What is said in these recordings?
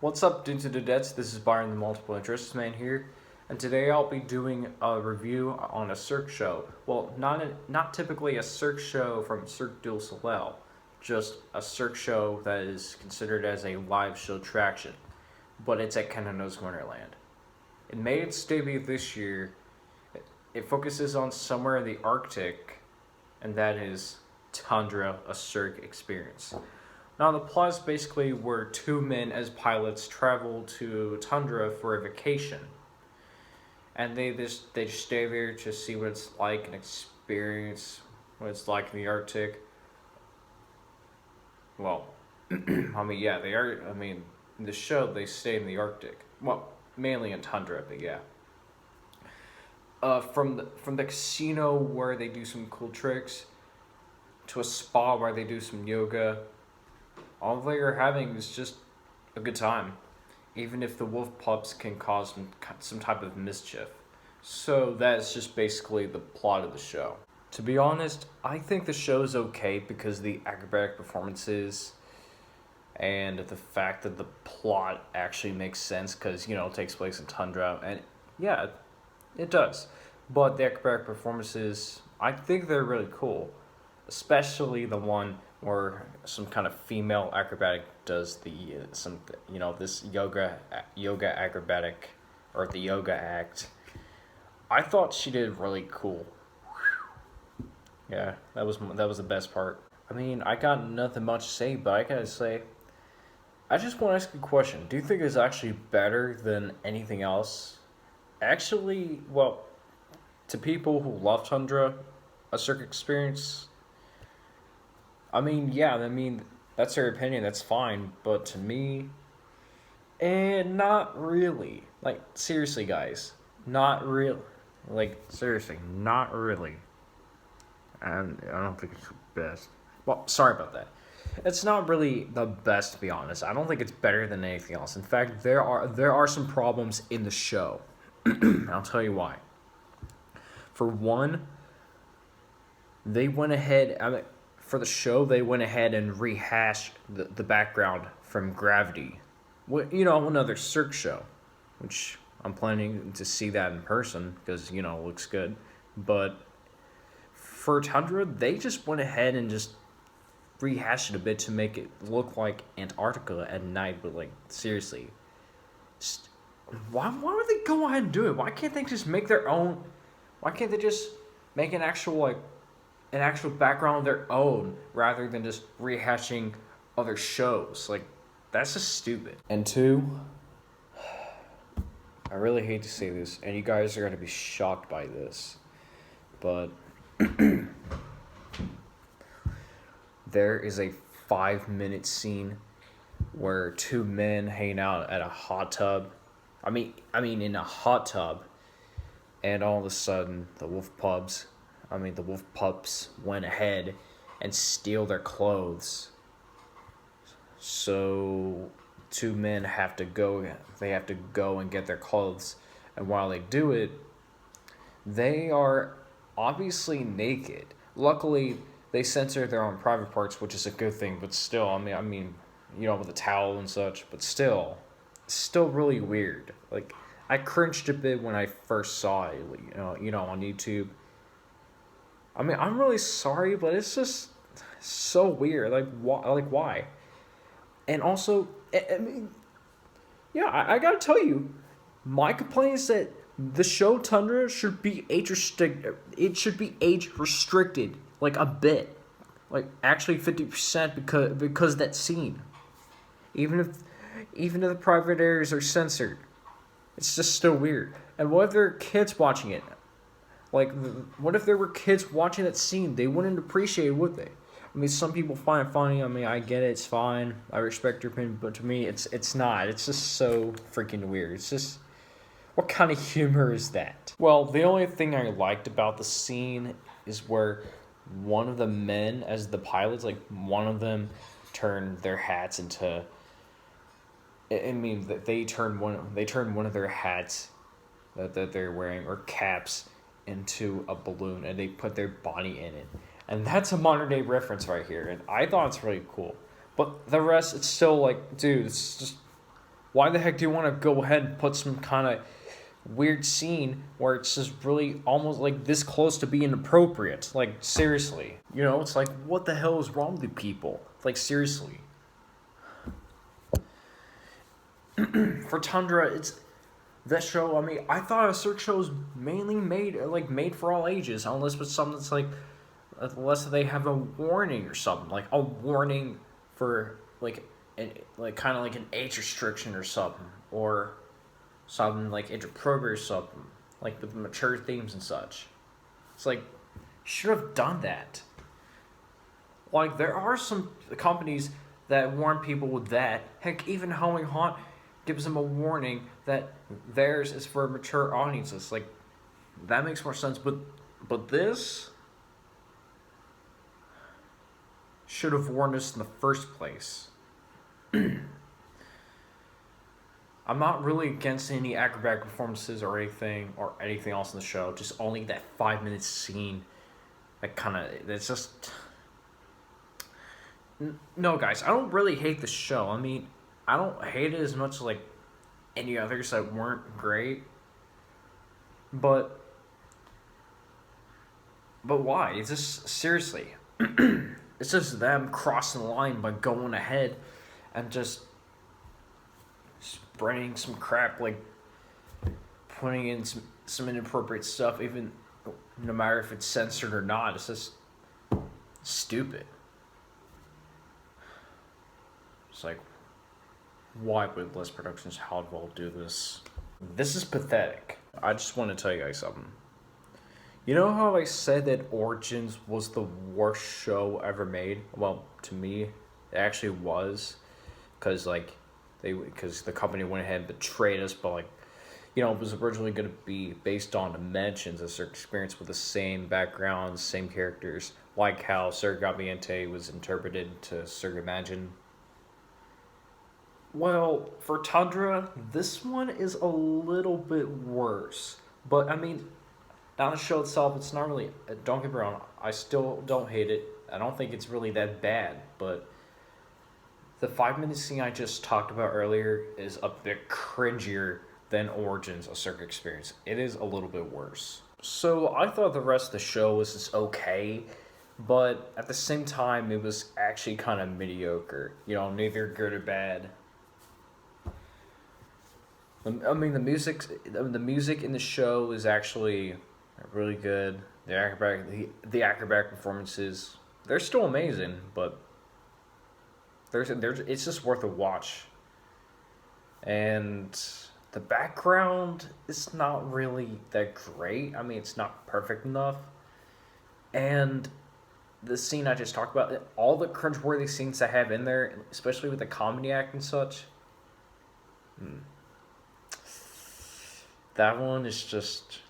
What's up, dudes and dudettes? This is Byron, the multiple interests man here, and today I'll be doing a review on a Cirque show. Well, not typically a Cirque show from Cirque du Soleil, just a Cirque show that is considered as a live show attraction, but it's at Canada's Wonderland. It made its debut this year. It focuses on somewhere in the Arctic, and that is Tundra, a Cirque experience. Now, the plot is basically where two men as pilots travel to Tundra for a vacation. And they just stay there to see what it's like and experience what it's like in the Arctic. Well, they are. In the show, they stay in the Arctic. Well, mainly in Tundra, but yeah. From the casino where they do some cool tricks to a spa where they do some yoga, all they are having is just a good time, even if the wolf pups can cause some type of mischief. So that's just basically the plot of the show. To be honest, I think the show is okay because of the acrobatic performances and the fact that the plot actually makes sense because, it takes place in Tundra. And yeah, it does. But the acrobatic performances, I think they're really cool. Especially the one where some kind of female acrobatic does this yoga acrobatic or the yoga act. I thought she did really cool. Yeah, that was the best part. I got nothing much to say, but I gotta say, I just want to ask a question. Do you think it's actually better than anything else? Actually, well, to people who love Tundra, a Cirque experience, that's their opinion, that's fine, but to me, not really. Like, seriously, guys, not real. Like, seriously, not really. And I don't think it's the best. Well, sorry about that. It's not really the best, to be honest. I don't think it's better than anything else. In fact, there are some problems in the show. I'll tell you why. For one, they went ahead. For the show, they went ahead and rehashed the background from Gravity. Another Cirque show, which I'm planning to see that in person because, it looks good. But for Tundra, they just went ahead and just rehashed it a bit to make it look like Antarctica at night. But, seriously, why would they go ahead and do it? Why can't they just make their own? Why can't they just make an actual background of their own rather than just rehashing other shows? That's just stupid. And two, I really hate to say this, and you guys are going to be shocked by this, but there is a 5-minute scene where two men hang out at a hot tub. In a hot tub, and all of a sudden the wolf pups went ahead and steal their clothes. So two men have to go and get their clothes, and while they do it, they are obviously naked. Luckily, they censor their own private parts, which is a good thing, but still, with a towel and such, but still, it's still really weird. I cringed a bit when I first saw it, on YouTube. I'm really sorry, but it's just so weird. Why? And also, I gotta tell you, my complaint is that the show Tundra should be age restricted. It should be age restricted, a bit, actually 50% because of that scene. Even if the private areas are censored, it's just still weird. And what if there are kids watching it? What if there were kids watching that scene? They wouldn't appreciate it, would they? Some people find it funny. I get it. It's fine. I respect your opinion. But to me, it's not. It's just so freaking weird. It's just, what kind of humor is that? Well, the only thing I liked about the scene is where one of the men, as the pilots, one of them turned their hats into... they turn one of their hats that they're wearing, or caps, into a balloon, and they put their body in it. And that's a modern day reference right here, and I thought it's really cool. But the rest, it's still dude, it's just, Why the heck do you want to go ahead and put some kind of weird scene where it's just really almost like this close to being inappropriate? Like, seriously. You know, it's like, what the hell is wrong with you people? Like, seriously. For Tundra, it's that show. I mean, I thought a Cirque show was mainly made for all ages, unless it's something that's like, unless they have a warning or something, like a warning for kind of like an age restriction or something, or something like inappropriate or something, like with mature themes and such. It's like, should have done that. Like, there are some companies that warn people with that. Heck, even Howling Haunt gives them a warning that theirs is for mature audiences. Like, that makes more sense. But this should have warned us in the first place. I'm not really against any acrobatic performances or anything else in the show. Just only that 5-minute scene it's just... No, guys, I don't really hate the show. I mean, I don't hate it as much as like any others that weren't great. But why? It's just, seriously, it's just them crossing the line by going ahead and just spreading some crap, like putting in some inappropriate stuff, even no matter if it's censored or not. It's just stupid. It's like, why would Les Productions Howell do this? This is pathetic. I just want to tell you guys something. You know how I said that Origins was the worst show ever made? Well, to me, it actually was, because the company went ahead and betrayed us. But it was originally going to be based on Dimensions, a Cirque experience with the same backgrounds, same characters, like how Cirque Ambiente was interpreted to Cirque Imagine. Well, for Tundra, this one is a little bit worse. But, I mean, now the show itself, it's not really... Don't get me wrong, I still don't hate it. I don't think it's really that bad. But the 5-minute scene I just talked about earlier is a bit cringier than Origins, a Cirque experience. It is a little bit worse. So, I thought the rest of the show was just okay. But at the same time, it was actually kind of mediocre. Neither good or bad. I mean, the music in the show is actually really good. The acrobatic performances, they're still amazing, but it's just worth a watch. And the background is not really that great. I mean, it's not perfect enough. And the scene I just talked about, all the cringeworthy scenes I have in there, especially with the comedy act and such, that one is just...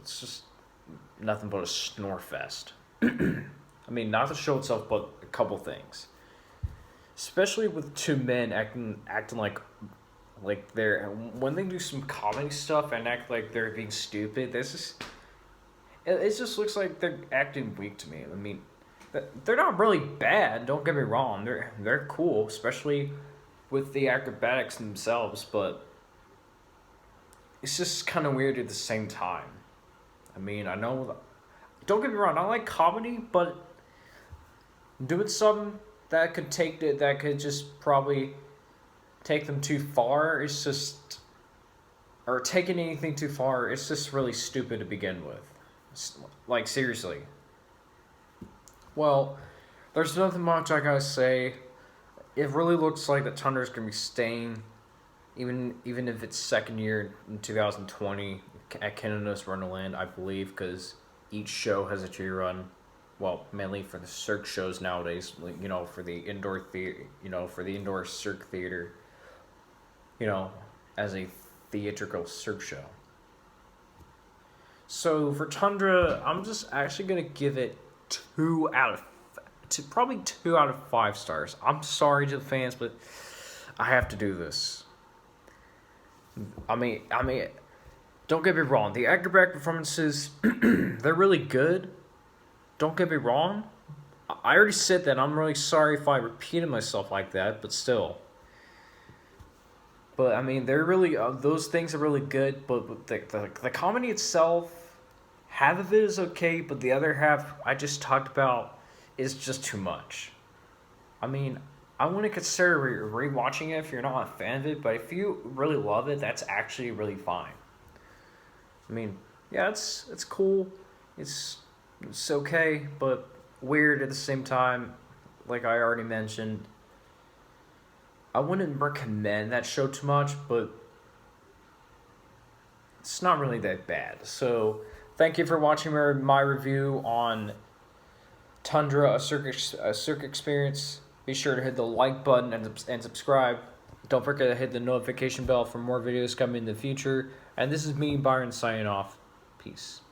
It's just nothing but a snore fest. I mean, not the show itself, but a couple things. Especially with two men acting like they're... When they do some comedy stuff and act like they're being stupid, it just looks like they're acting weak to me. I mean, they're not really bad, don't get me wrong. They're cool, especially with the acrobatics themselves, but it's just kind of weird at the same time. I mean, I know... Don't get me wrong, I like comedy, but doing something that could just probably take them too far is just... Or taking anything too far, it's just really stupid to begin with. Like, seriously. Well, there's nothing much I gotta say. It really looks like that Tundra's gonna be staying, even if it's second year in 2020 at Canada's Wonderland, I believe, because each show has a 2-year run. Well, mainly for the Cirque shows nowadays, for the indoor theater, for the indoor Cirque theater, as a theatrical Cirque show. So for Tundra, I'm just actually gonna give it 2 out of 5 stars. I'm sorry to the fans, but I have to do this. I mean, don't get me wrong. The acrobatic performances, they're really good. Don't get me wrong. I already said that. I'm really sorry if I repeated myself like that, but still. But I mean, they're really those things are really good. But the comedy itself, half of it is okay, but the other half I just talked about is just too much. I mean, I wouldn't consider rewatching it if you're not a fan of it, but if you really love it, that's actually really fine. I mean, yeah, it's cool. It's it's okay, but weird at the same time. Like I already mentioned, I wouldn't recommend that show too much, but it's not really that bad. So, thank you for watching my review on Tundra, a Cirque experience. Be sure to hit the like button and subscribe. Don't forget to hit the notification bell for more videos coming in the future. And this is me, Byron, signing off. Peace.